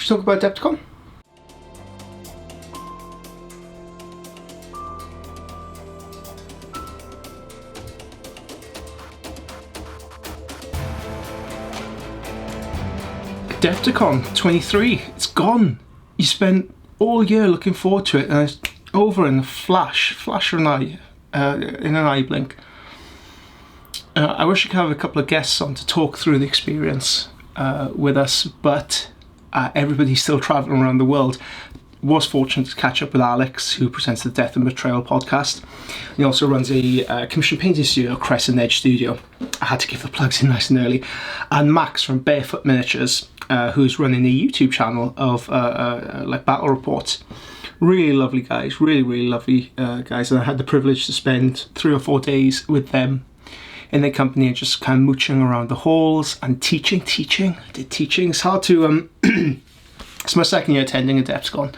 Should we talk about ADEPTICON? ADEPTICON 23, it's gone. You spent all year looking forward to it and it's over in a flash of an eye, in an eye blink. I wish I could have a couple of guests on to talk through the experience with us, but everybody's still traveling around the world. Was fortunate to catch up with Alex, who presents the Death and Betrayal podcast. He also runs a commission painting studio, Crescent Edge Studio. I had to give the plugs in nice and early. And Max from Barefoot Miniatures, who's running a YouTube channel of like battle reports. Really lovely guys, really lovely guys. And I had the privilege to spend 3 or 4 days with them in their company and just kind of mooching around the halls and teaching. I did teaching. It's hard to... It's my second year attending ADEPTICON,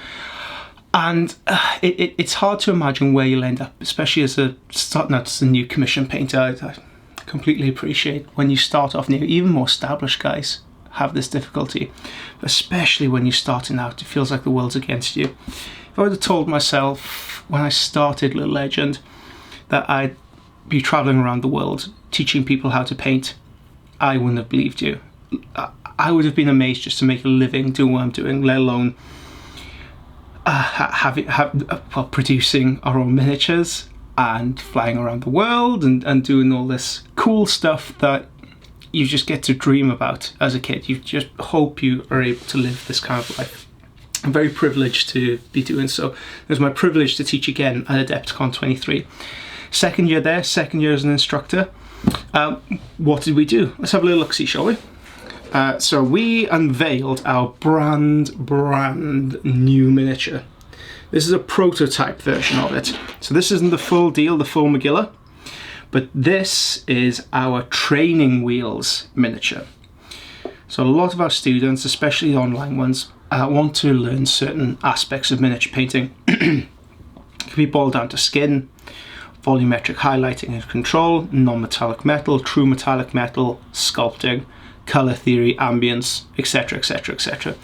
and it's hard to imagine where you'll end up, especially as starting out as a new commission painter. I completely appreciate when you start off new. Even more established guys have this difficulty, but especially when you're starting out, it feels like the world's against you. If I would have told myself when I started Little Legend that I'd be traveling around the world teaching people how to paint, I wouldn't have believed you. I would have been amazed just to make a living doing what I'm doing, let alone producing our own miniatures and flying around the world and doing all this cool stuff that you just get to dream about as a kid. You just hope you are able to live this kind of life. I'm very privileged to be doing so. It was my privilege to teach again at ADEPTICON 23. Second year there, second year as an instructor. What did we do? Let's have a little look-see, shall we? So we unveiled our brand new miniature. This is a prototype version of it. So this isn't the full deal, the full Magilla, but this is our training wheels miniature. So a lot of our students, especially the online ones, want to learn certain aspects of miniature painting. It can be boiled down to skin, volumetric highlighting and control, non-metallic metal, true metallic metal, sculpting, colour theory, ambience, etc, etc.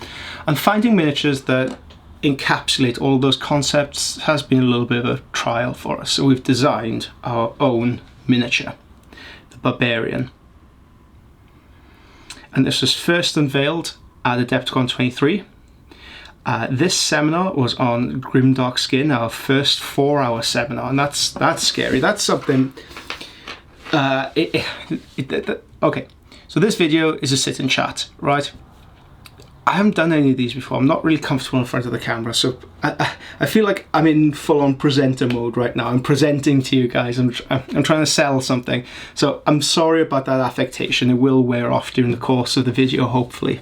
And finding miniatures that encapsulate all those concepts has been a little bit of a trial for us. So we've designed our own miniature, the Barbarian. And this was first unveiled at ADEPTICON 23. This seminar was on Grimdark Skin, our first 4-hour seminar, and that's scary. That's something... okay. So this video is a sit and chat, right? I haven't done any of these before. I'm not really comfortable in front of the camera, so I feel like I'm in full-on presenter mode right now. I'm presenting to you guys. I'm trying to sell something. So I'm sorry about that affectation. It will wear off during the course of the video, hopefully.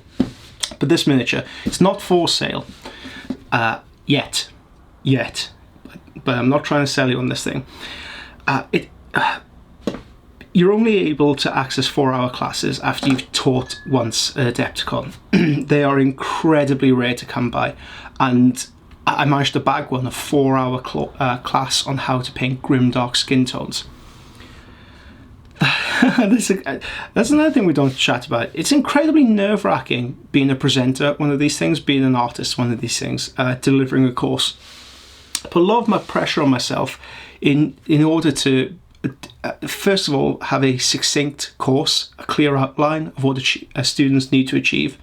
But this miniature, it's not for sale yet. But I'm not trying to sell you on this thing. You're only able to access 4-hour classes after you've taught once at ADEPTICON. They are incredibly rare to come by, and I managed to bag one, a 4-hour class on how to paint grimdark skin tones. That's another thing we don't chat about. It's incredibly nerve-wracking being a presenter at one of these things, being an artist one of these things, delivering a course. I put a lot of my pressure on myself in order to first of all have a succinct course, a clear outline of what students need to achieve,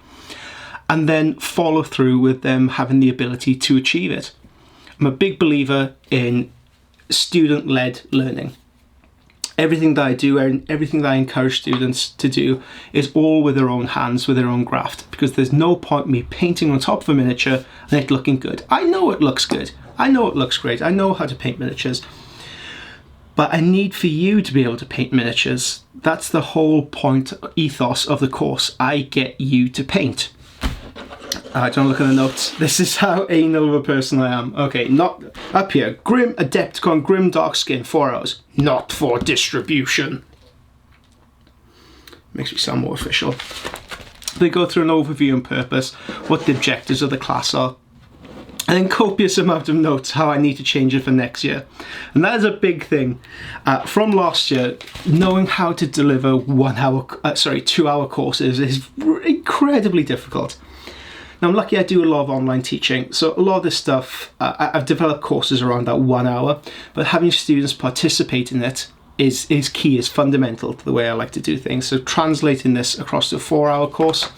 and then follow through with them having the ability to achieve it. I'm a big believer in student-led learning. Everything that I do and everything that I encourage students to do is all with their own hands, with their own graft, because there's no point me painting on top of a miniature and it looking good. I know it looks good. I know it looks great. I know how to paint miniatures. But I need for you to be able to paint miniatures. That's the whole point, ethos of the course. I get you to paint. Don't look at the notes. This is how anal of a person I am. Okay, not up here. ADEPTICON Grimdark Skin, 4 hours. Not for distribution. Makes me sound more official. They go through an overview and purpose, what the objectives of the class are, and then copious amount of notes how I need to change it for next year. And that is a big thing. From last year, knowing how to deliver 2 hour courses is incredibly difficult. Now I'm lucky I do a lot of online teaching, so a lot of this stuff, I've developed courses around that 1 hour, but having students participate in it is key, is fundamental to the way I like to do things. So translating this across to a 4-hour course,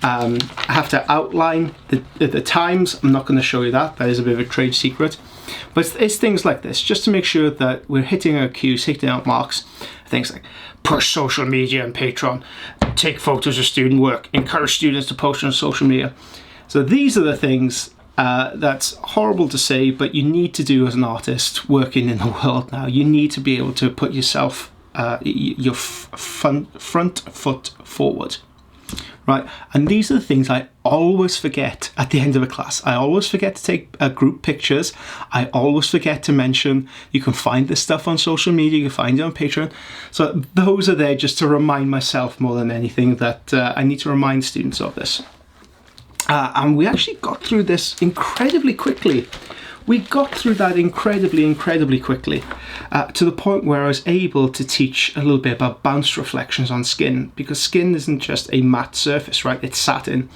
I have to outline the times. I'm not going to show you that is a bit of a trade secret, but it's things like this, just to make sure that we're hitting our cues, hitting our marks. Things like push social media and Patreon, take photos of student work, encourage students to post on social media. So these are the things that's horrible to say, but you need to do as an artist working in the world now. You need to be able to put yourself, your front foot forward, right? And these are the things I always forget at the end of a class. I always forget to take group pictures. I always forget to mention you can find this stuff on social media, you can find it on Patreon. So those are there just to remind myself more than anything that I need to remind students of this. And we actually got through this incredibly quickly. We got through that incredibly quickly, to the point where I was able to teach a little bit about bounce reflections on skin, because skin isn't just a matte surface, right? It's satin,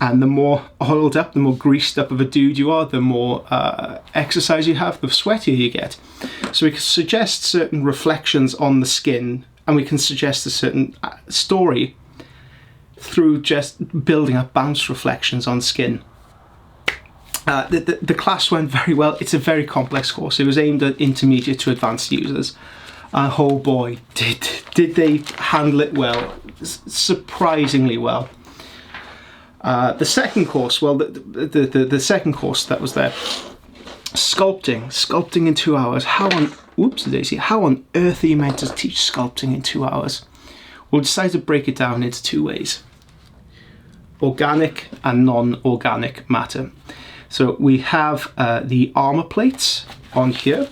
and the more oiled up, the more greased up of a dude you are, the more exercise you have, the sweatier you get. So we can suggest certain reflections on the skin, and we can suggest a certain story through just building up bounce reflections on skin. The class went very well. It's a very complex course. It was aimed at intermediate to advanced users. Oh boy, did they handle it well, surprisingly well. The second course, well, the second course that was there, sculpting in 2 hours. How on earth are you meant to teach sculpting in 2 hours? We'll decide to break it down into 2 ways: organic and non-organic matter. So we have the armor plates on here,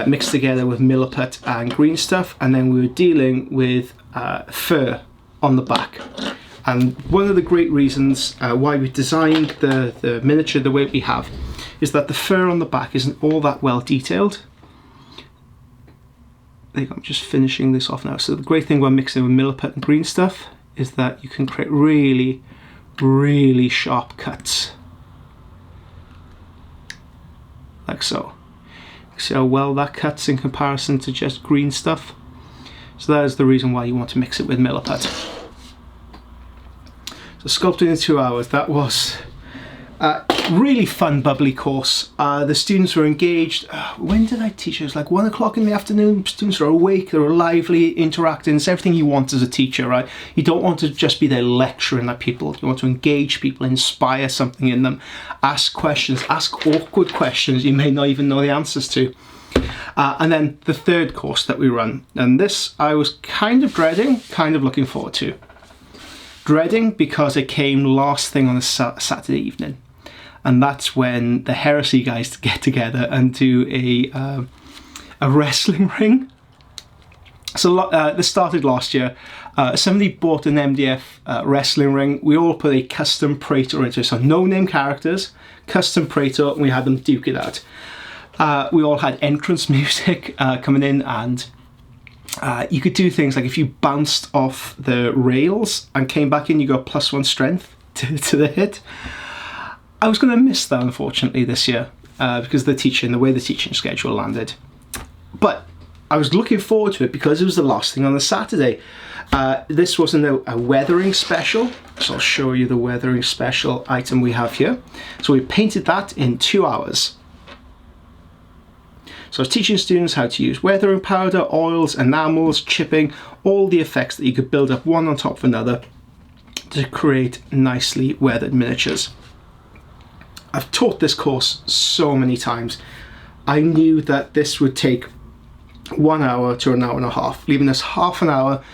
mixed together with milliput and green stuff, and then we were dealing with fur on the back. And one of the great reasons why we designed the miniature the way we have is that the fur on the back isn't all that well detailed. There you go, I'm just finishing this off now. So the great thing about mixing with milliput and green stuff is that you can create really sharp cuts. Like so. See how well that cuts in comparison to just green stuff? So that is the reason why you want to mix it with milliput. So sculpting in 2 hours, that was a really fun, bubbly course. The students were engaged. When did I teach? It was like 1 o'clock in the afternoon. Students are awake, they're lively, interacting. It's everything you want as a teacher, right? You don't want to just be there lecturing at people. You want to engage people, inspire something in them, ask questions, ask awkward questions you may not even know the answers to. And then the third course that we run, and this I was kind of dreading, kind of looking forward to. Dreading because it came last thing on a Saturday evening. And that's when the heresy guys get together and do a wrestling ring. So this started last year. Somebody bought an MDF wrestling ring. We all put a custom Praetor into it. So no name characters, custom Praetor, and we had them duke it out. We all had entrance music coming in, and you could do things like if you bounced off the rails and came back in, you got +1 strength to the hit. I was going to miss that, unfortunately, this year because the way the teaching schedule landed. But I was looking forward to it because it was the last thing on the Saturday. This wasn't a weathering special, so I'll show you the weathering special item we have here. So we painted that in 2 hours. So I was teaching students how to use weathering powder, oils, enamels, chipping, all the effects that you could build up one on top of another to create nicely weathered miniatures. I've taught this course so many times. I knew that this would take 1 hour to an hour and a half, leaving us half an hour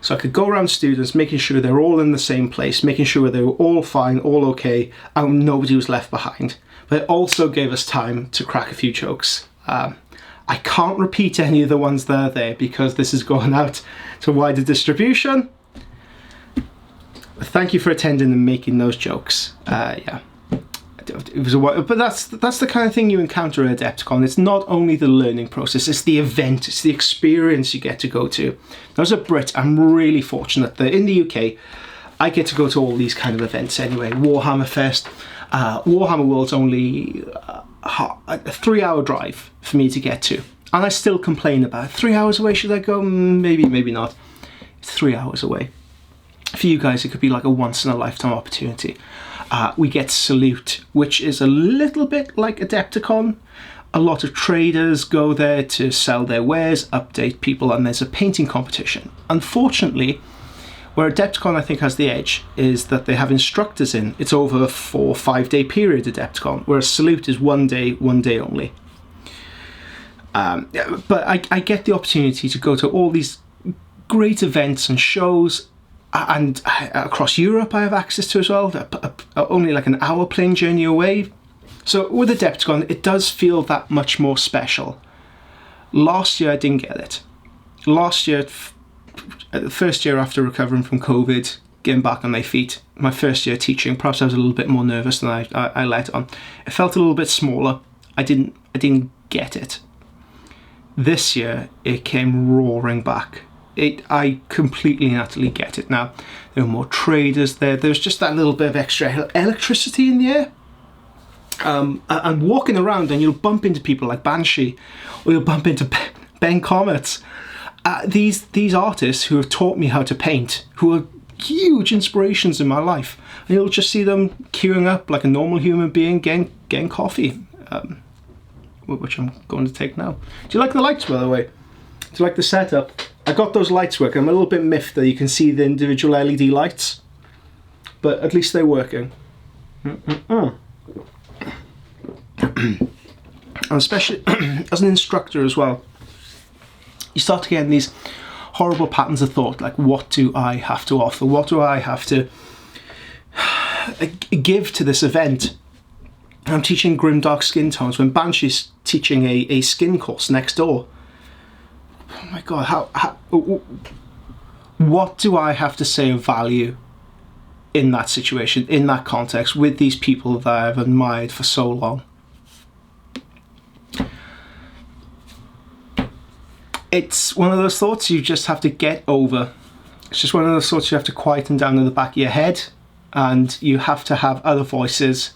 so I could go around students, making sure they're all in the same place, making sure they were all fine, all okay, and nobody was left behind. But it also gave us time to crack a few jokes. I can't repeat any of the ones that are there because this is going out to wider distribution. Thank you for attending and making those jokes. Yeah. It was but that's the kind of thing you encounter at Adepticon. It's not only the learning process, it's the event, it's the experience you get to go to. Now, as a Brit, I'm really fortunate that in the UK, I get to go to all these kind of events anyway. Warhammer Fest. Warhammer World's only a 3-hour drive for me to get to. And I still complain about it. 3 hours away, should I go? Maybe, maybe not. It's 3 hours away. For you guys, it could be like a once-in-a-lifetime opportunity. We get Salute, which is a little bit like Adepticon. A lot of traders go there to sell their wares, update people, and there's a painting competition. Unfortunately, where Adepticon I think has the edge is that they have instructors in. It's over a 4 or 5 day period, Adepticon, whereas Salute is one day only. But I get the opportunity to go to all these great events and shows, and across Europe I have access to as well, only like an hour plane journey away. So with Adepticon, it does feel that much more special. Last year I didn't get it. Last year, the first year after recovering from COVID, getting back on my feet, my first year teaching, perhaps I was a little bit more nervous than I let on. It felt a little bit smaller. I didn't get it. This year, it came roaring back. I completely and utterly get it now. There were more traders there. There's just that little bit of extra electricity in the air. And walking around, and you'll bump into people like Banshee, or you'll bump into Ben Comets. These artists who have taught me how to paint, who are huge inspirations in my life. And you'll just see them queuing up like a normal human being, getting coffee, which I'm going to take now. Do you like the lights, by the way? Do you like the setup? I got those lights working. I'm a little bit miffed that you can see the individual LED lights, but at least they're working. And especially as an instructor as well, you start to get in these horrible patterns of thought, like, what do I have to offer? What do I have to give to this event? I'm teaching grimdark skin tones when Banshee's teaching a skin course next door. Oh my god, what do I have to say of value in that situation, in that context, with these people that I've admired for so long? It's one of those thoughts you just have to get over. It's just one of those thoughts you have to quieten down in the back of your head, and you have to have other voices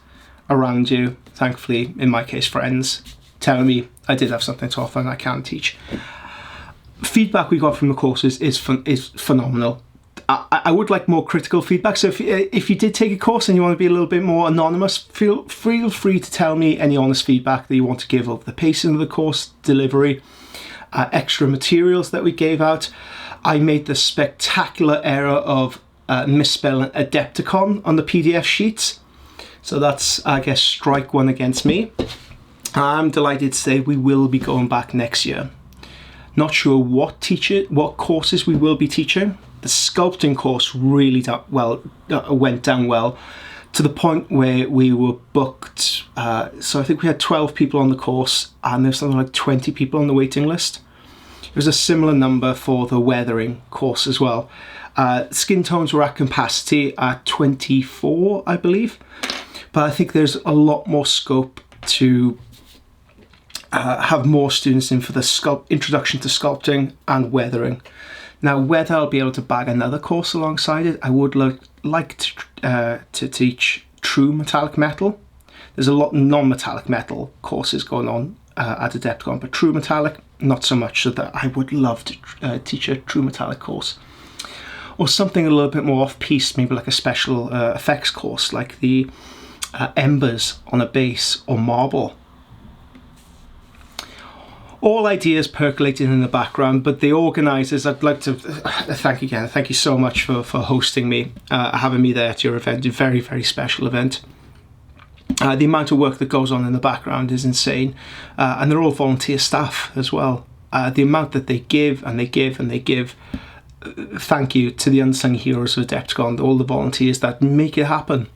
around you, thankfully, in my case, friends, telling me I did have something to offer and I can teach. Feedback we got from the courses is phenomenal. I would like more critical feedback, so if you did take a course and you want to be a little bit more anonymous, feel free to tell me any honest feedback that you want to give of the pacing of the course, delivery, extra materials that we gave out. I made the spectacular error of misspelling Adepticon on the PDF sheets, so that's, I guess, strike one against me. I'm delighted to say we will be going back next year. Not sure what courses we will be teaching. The sculpting course really went down well, to the point where we were booked. So I think we had 12 people on the course, and there's something like 20 people on the waiting list. It was a similar number for the weathering course as well. Skin tones were at capacity at 24, I believe. But I think there's a lot more scope to have more students in for the introduction to sculpting and weathering. Now, whether I'll be able to bag another course alongside it, I would like to teach true metallic metal. There's a lot of non-metallic metal courses going on at Adepticon, but true metallic, not so much, so that I would love to teach a true metallic course. Or something a little bit more off-piste, maybe like a special effects course, like the embers on a base or marble. All ideas percolating in the background, but the organisers, I'd like to thank again. Thank you so much for hosting me, having me there at your event, a very, very special event. The amount of work that goes on in the background is insane, and they're all volunteer staff as well. The amount that they give and they give and they give. Thank you to the unsung heroes of Adepticon, all the volunteers that make it happen.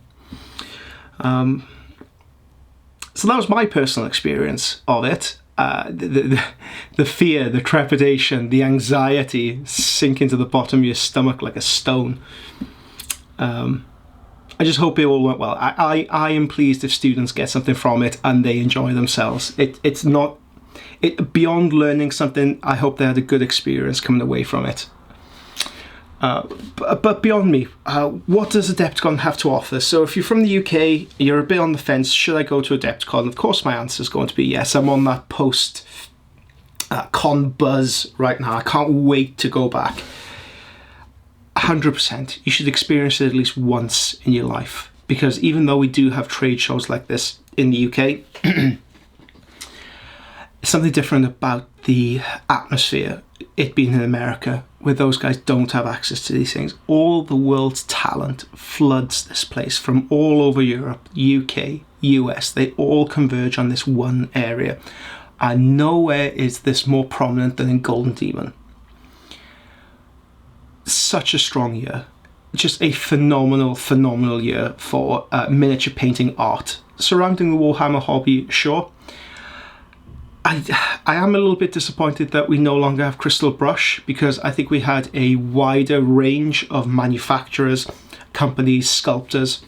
So that was my personal experience of it. The fear, the trepidation, the anxiety sink into the bottom of your stomach like a stone. I just hope it all went well. I am pleased if students get something from it and they enjoy themselves. It's not beyond learning something. I hope they had a good experience coming away from it. But beyond me, what does Adepticon have to offer? So if you're from the UK, you're a bit on the fence, should I go to Adepticon? Of course my answer is going to be yes. I'm on that post-con buzz right now. I can't wait to go back. 100%. You should experience it at least once in your life. Because even though we do have trade shows like this in the UK, something different about the atmosphere, it being in America, where those guys don't have access to these things. All the world's talent floods this place from all over Europe, UK, US. They all converge on this one area. And nowhere is this more prominent than in Golden Demon. Such a strong year. Just a phenomenal year for miniature painting art. Surrounding the Warhammer hobby, sure. I am a little bit disappointed that we no longer have Crystal Brush, because I think we had a wider range of manufacturers, companies, sculptors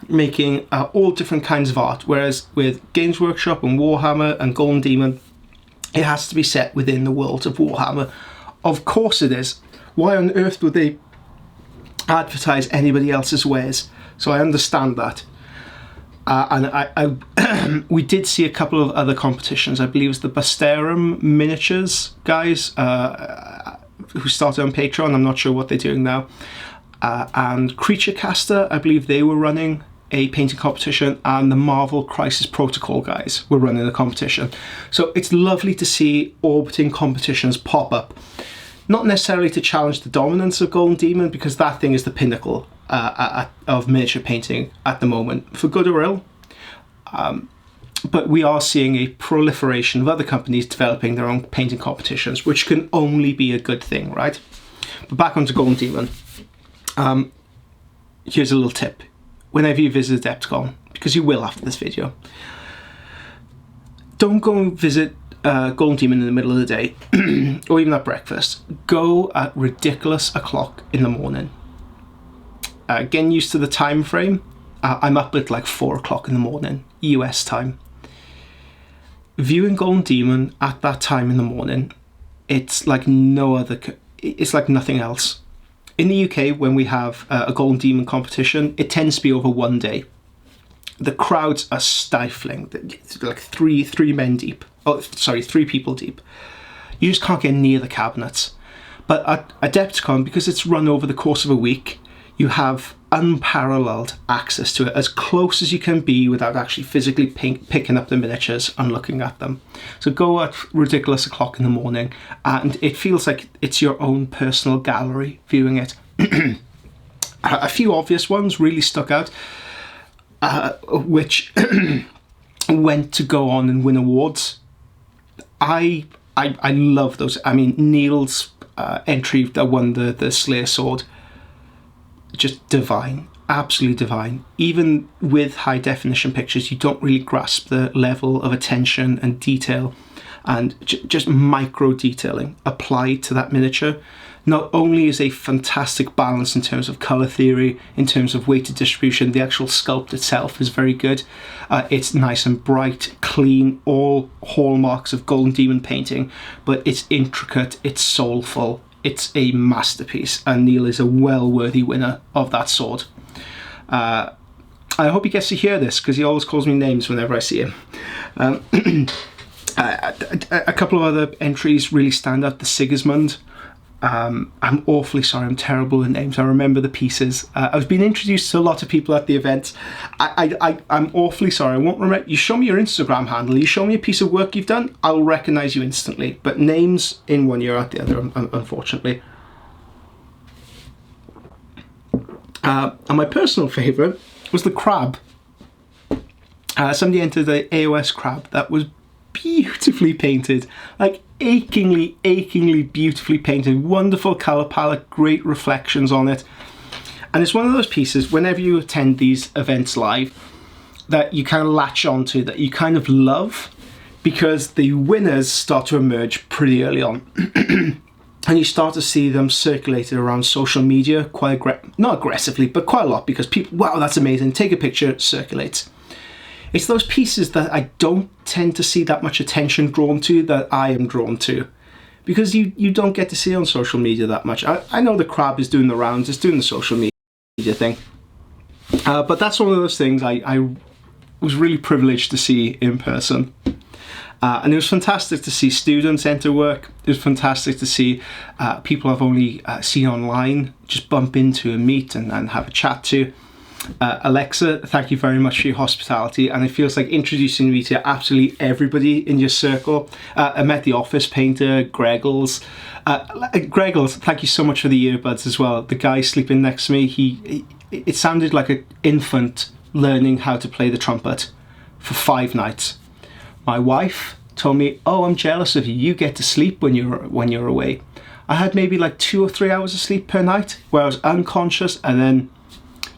making all different kinds of art, whereas with Games Workshop and Warhammer and Golden Demon, it has to be set within the world of Warhammer. Of course it is. Why on earth would they advertise anybody else's wares? So I understand that. And we did see a couple of other competitions. I believe it was the Basterum Miniatures guys who started on Patreon. I'm not sure what they're doing now. And Creature Caster, I believe they were running a painting competition, and the Marvel Crisis Protocol guys were running a competition. So it's lovely to see orbiting competitions pop up. Not necessarily to challenge the dominance of Golden Demon, because that thing is the pinnacle of miniature painting at the moment, for good or ill. But we are seeing a proliferation of other companies developing their own painting competitions, which can only be a good thing, right? But back onto Golden Demon. Here's a little tip. Whenever you visit Adepticon, because you will after this video, don't go and visit Golden Demon in the middle of the day, or even at breakfast. Go at ridiculous o'clock in the morning. Getting used to the time frame, I'm up at like 4 o'clock in the morning, US time. Viewing Golden Demon at that time in the morning, it's like no other, it's like nothing else. In the UK, when we have a Golden Demon competition, it tends to be over one day. The crowds are stifling, it's like three men deep. Oh, sorry, 3 people deep. You just can't get near the cabinets. But at Adepticon, because it's run over the course of a week, you have unparalleled access to it, as close as you can be without actually physically picking up the miniatures and looking at them. So go at ridiculous o'clock in the morning, and it feels like it's your own personal gallery viewing it. A few obvious ones really stuck out, which went to go on and win awards. I love those. I mean, Neil's entry that won the Slayer sword, just divine, absolutely divine. Even with high definition pictures, you don't really grasp the level of attention and detail and just micro detailing applied to that miniature. Not only is a fantastic balance in terms of color theory, in terms of weighted distribution, the actual sculpt itself is very good. It's nice and bright, clean, all hallmarks of Golden Demon painting, but it's intricate, it's soulful, it's a masterpiece, and Neil is a well-worthy winner of that sword. I hope he gets to hear this, because he always calls me names whenever I see him. A couple of other entries really stand out. The Sigismund. I'm awfully sorry, I'm terrible with names. I remember the pieces. I was being introduced to a lot of people at the event. I'm awfully sorry, I won't remember. You show me your Instagram handle, you show me a piece of work you've done, I'll recognise you instantly. But names in one ear out the other, unfortunately. And my personal favourite was the crab. Somebody entered the AOS crab that was beautifully painted, like achingly beautifully painted, wonderful colour palette, great reflections on it. And it's one of those pieces, whenever you attend these events live, that you kind of latch onto, that you kind of love, because the winners start to emerge pretty early on. And you start to see them circulated around social media quite not aggressively, but quite a lot, because people, wow, that's amazing, take a picture, it circulates. It's those pieces that I don't tend to see that much attention drawn to that I am drawn to, because you don't get to see on social media that much. I know the crab is doing the rounds, it's doing the social media thing. But that's one of those things I was really privileged to see in person. And it was fantastic to see students enter work. It was fantastic to see people I've only seen online just bump into and meet and have a chat to. Alexa, thank you very much for your hospitality, and it feels like introducing me to absolutely everybody in your circle. I met the office painter, Greggles. Greggles, thank you so much for the earbuds as well. The guy sleeping next to me, it sounded like an infant learning how to play the trumpet for 5 nights. My wife told me, "Oh, I'm jealous of you. You get to sleep when you're away." I had maybe like 2 or 3 hours of sleep per night where I was unconscious, and then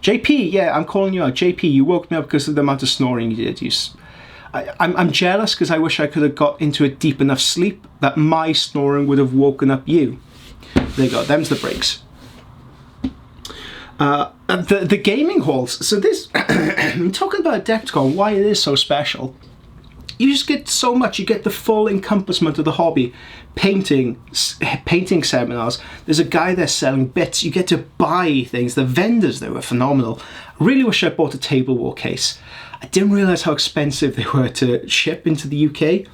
JP, yeah, I'm calling you out. JP, you woke me up because of the amount of snoring you did. I'm jealous because I wish I could have got into a deep enough sleep that my snoring would have woken up you. There you go, them's the breaks. The gaming halls. So this, I'm talking about Adepticon, why it is so special. You just get so much. You get the full encompassment of the hobby. Painting seminars. There's a guy there selling bits. You get to buy things. The vendors there were phenomenal. I really wish I bought a tableware case. I didn't realise how expensive they were to ship into the UK.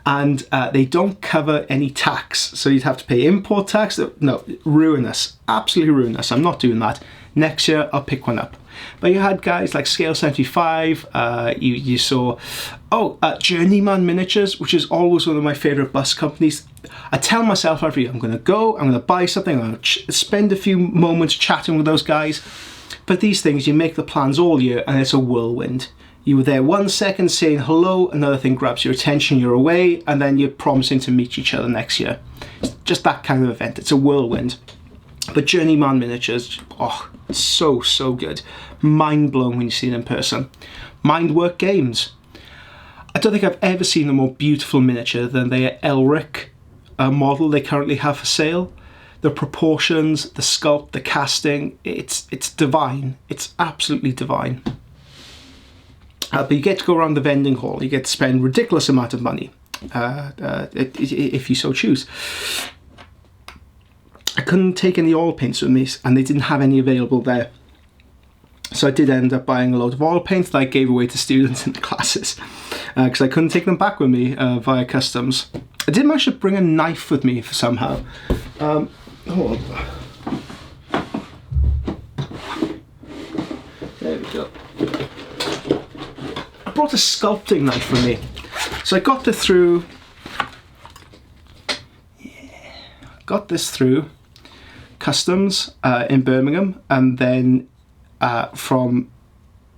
And they don't cover any tax. So you'd have to pay import tax. No, ruinous. Absolutely ruinous. I'm not doing that. Next year, I'll pick one up. But you had guys like Scale 75, you saw, Journeyman Miniatures, which is always one of my favourite bus companies. I tell myself every year, I'm going to go, I'm going to buy something, I'm going to spend a few moments chatting with those guys. But these things, you make the plans all year and it's a whirlwind. You were there 1 second saying hello, another thing grabs your attention, you're away, and then you're promising to meet each other next year. It's just that kind of event, it's a whirlwind. But Journeyman Miniatures, so good. Mind blown when you see it in person. Mindwork Games. I don't think I've ever seen a more beautiful miniature than their Elric model they currently have for sale. The proportions, the sculpt, the casting, it's divine. It's absolutely divine. But you get to go around the vending hall. You get to spend a ridiculous amount of money, if you so choose. I couldn't take any oil paints with me, and they didn't have any available there. So I did end up buying a load of oil paints that I gave away to students in the classes, because I couldn't take them back with me via customs. I did manage to bring a knife with me somehow. Hold on. There we go. I brought a sculpting knife with me. So I got this through customs in Birmingham, and then from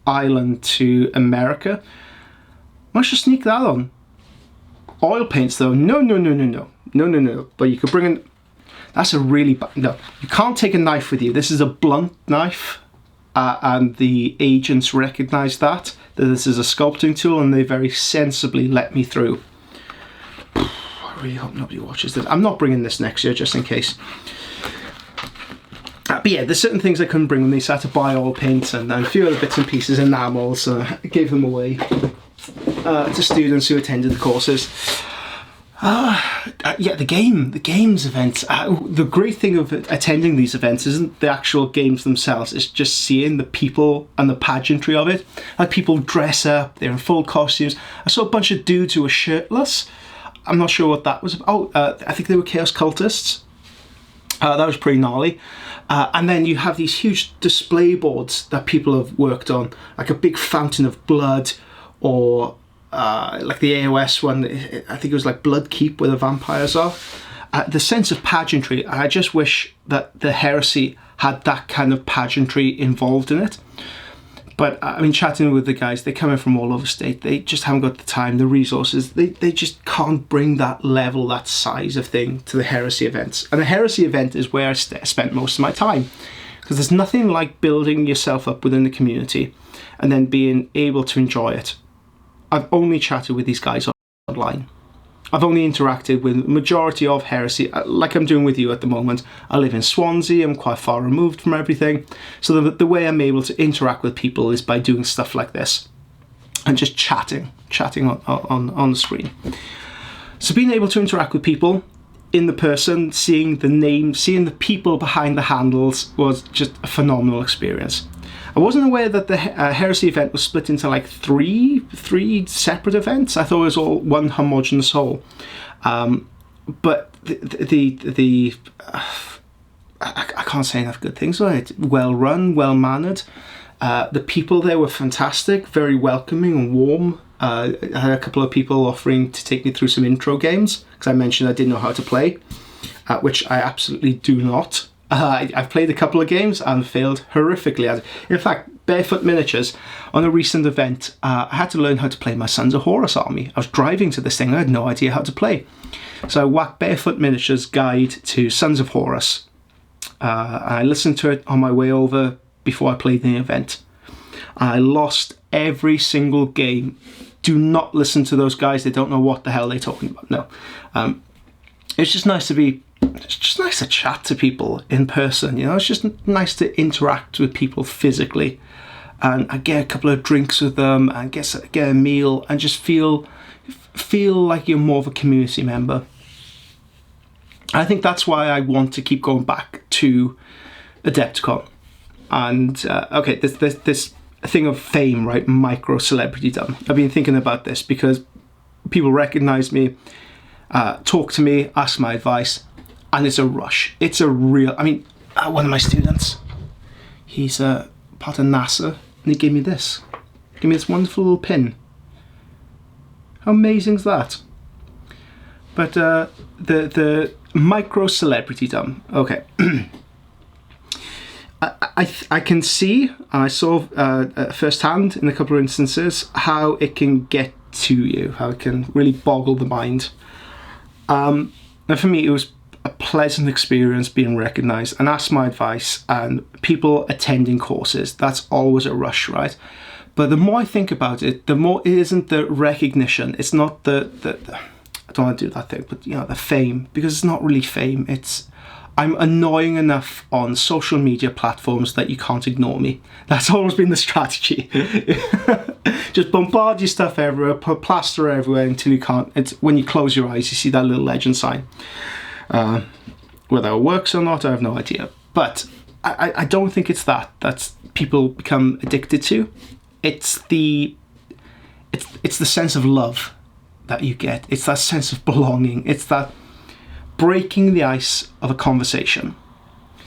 Ireland to America. Managed to sneak that on. Oil paints though, no. But you could bring in, that's a really bad, no. You can't take a knife with you. This is a blunt knife, and the agents recognise that this is a sculpting tool, and they very sensibly let me through. I really hope nobody watches this. I'm not bringing this next year, just in case. But yeah, there's certain things I couldn't bring with me, so I had to buy oil paints and a few other bits and pieces, enamels, I gave them away to students who attended the courses. Yeah, the games events. The great thing of attending these events isn't the actual games themselves, it's just seeing the people and the pageantry of it. Like, people dress up, they're in full costumes. I saw a bunch of dudes who were shirtless. I'm not sure what that was about. I think they were Chaos Cultists. That was pretty gnarly. And then you have these huge display boards that people have worked on, like a big fountain of blood, or like the AOS one, I think it was like Blood Keep, where the vampires are. The sense of pageantry, I just wish that the Heresy had that kind of pageantry involved in it. But I mean, chatting with the guys, they come in from all over state. They just haven't got the time, the resources. They just can't bring that level, that size of thing to the Heresy events. And the Heresy event is where I spent most of my time. Because there's nothing like building yourself up within the community and then being able to enjoy it. I've only chatted with these guys online. I've only interacted with the majority of Heresy, like I'm doing with you at the moment. I live in Swansea, I'm quite far removed from everything. So the way I'm able to interact with people is by doing stuff like this. And just chatting on the screen. So being able to interact with people, in the person, seeing the name, seeing the people behind the handles was just a phenomenal experience. I wasn't aware that the Heresy event was split into like three separate events. I thought it was all one homogeneous whole. But I can't say enough good things about it. Well run, well mannered. The people there were fantastic, very welcoming and warm. I had a couple of people offering to take me through some intro games, because I mentioned I didn't know how to play, which I absolutely do not. I've played a couple of games and failed horrifically at it. In fact, Barefoot Miniatures, on a recent event, I had to learn how to play my Sons of Horus army. I was driving to this thing, I had no idea how to play. So I whacked Barefoot Miniatures Guide to Sons of Horus. I listened to it on my way over before I played the event. I lost every single game. Do not listen to those guys. They don't know what the hell they're talking about. No. It's just nice to chat to people in person. You know, it's just nice to interact with people physically. And I get a couple of drinks with them and get a meal and just feel like you're more of a community member. I think that's why I want to keep going back to Adepticon. And okay, this thing of fame, right? Micro celebritydom. I've been thinking about this because people recognize me, talk to me, ask my advice, and it's a rush. It's a real. I mean, one of my students, he's part of NASA, and he gave me this. Give me this wonderful little pin. How amazing is that? But the micro celebritydom. Okay. I can see, and I saw firsthand in a couple of instances, how it can get to you, how it can really boggle the mind. And for me, it was a pleasant experience being recognised and asked my advice, and people attending courses. That's always a rush, right? But the more I think about it, the more it isn't the recognition. It's not the I don't want to do that thing, but you know, the fame, because it's not really fame. I'm annoying enough on social media platforms that you can't ignore me. That's always been the strategy. Just bombard your stuff everywhere, put plaster everywhere until you can't. It's when you close your eyes, you see that little legend sign. Whether it works or not, I have no idea. But I don't think it's that's people become addicted to. It's the sense of love that you get. It's that sense of belonging. It's that breaking the ice of a conversation.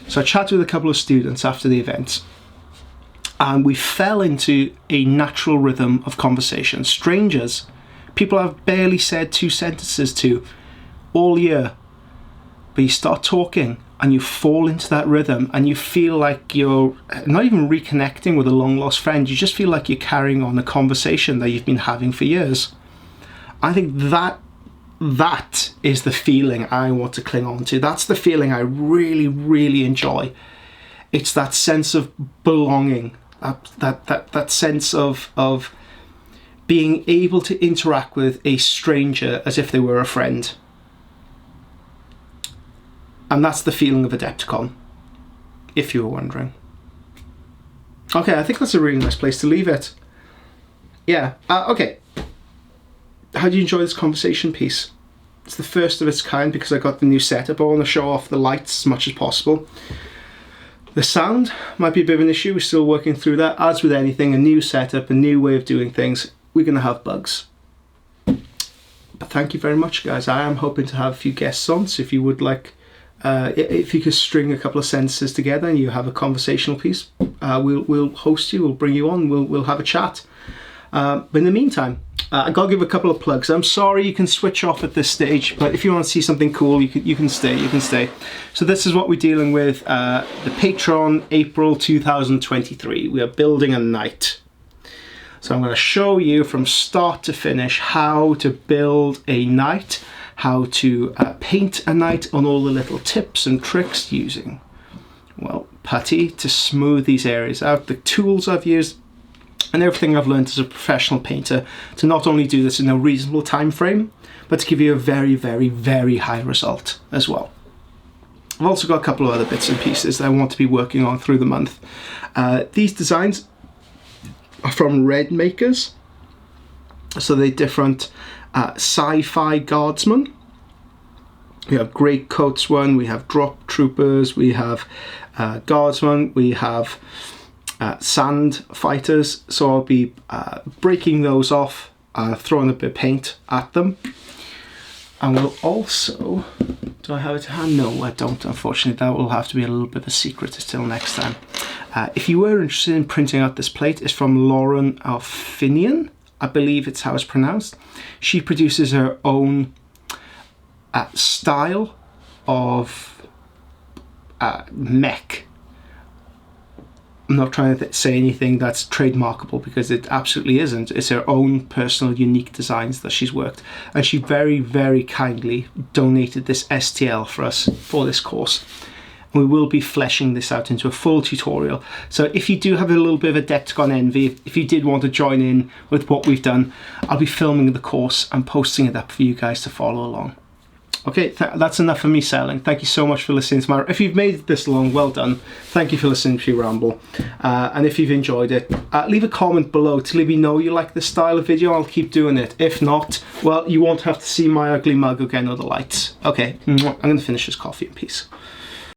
So I chatted with a couple of students after the event, and we fell into a natural rhythm of conversation. Strangers, people I've barely said 2 sentences to all year, but you start talking and you fall into that rhythm and you feel like you're not even reconnecting with a long lost friend. You just feel like you're carrying on a conversation that you've been having for years. I think that is the feeling I want to cling on to. That's the feeling I really, really enjoy. It's that sense of belonging, that sense of being able to interact with a stranger as if they were a friend. And that's the feeling of Adepticon, if you were wondering. Okay, I think that's a really nice place to leave it. Yeah, okay. How do you enjoy this conversation piece? It's the first of its kind because I got the new setup. I want to show off the lights as much as possible. The sound might be a bit of an issue. We're still working through that. As with anything, a new setup, a new way of doing things, we're going to have bugs. But thank you very much, guys. I am hoping to have a few guests on, so if you would like, if you could string a couple of sentences together and you have a conversational piece, we'll host you, we'll bring you on, we'll have a chat. But in the meantime, I gotta give a couple of plugs. I'm sorry you can switch off at this stage, but if you want to see something cool, you can stay. So this is what we're dealing with, the Patreon April 2023. We are building a knight. So I'm going to show you from start to finish how to build a knight, how to paint a knight, on all the little tips and tricks using, well, putty to smooth these areas out, the tools I've used, and everything I've learned as a professional painter to not only do this in a reasonable time frame, but to give you a very, very, very high result as well. I've also got a couple of other bits and pieces that I want to be working on through the month. These designs are from Red Makers, so they're different sci-fi guardsmen. We have Greatcoats one, we have Drop Troopers, we have Guardsmen, we have Sand Fighters. So I'll be breaking those off, throwing a bit of paint at them. And we'll also, do I have it to hand? No, I don't, unfortunately. That will have to be a little bit of a secret until next time. If you were interested in printing out this plate, it's from Lauren Alfinian, I believe it's how it's pronounced. She produces her own style of mech. I'm not trying to say anything that's trademarkable because it absolutely isn't. It's her own personal unique designs that she's worked, and she very, very kindly donated this STL for us for this course. We will be fleshing this out into a full tutorial. So if you do have a little bit of Adepticon envy, if you did want to join in with what we've done, I'll be filming the course and posting it up for you guys to follow along. Okay, that's enough of me selling. Thank you so much for listening to my... If you've made it this long, well done. Thank you for listening to Ramble. And if you've enjoyed it, leave a comment below to let me know you like this style of video. I'll keep doing it. If not, well, you won't have to see my ugly mug again or the lights. Okay, I'm going to finish this coffee in peace.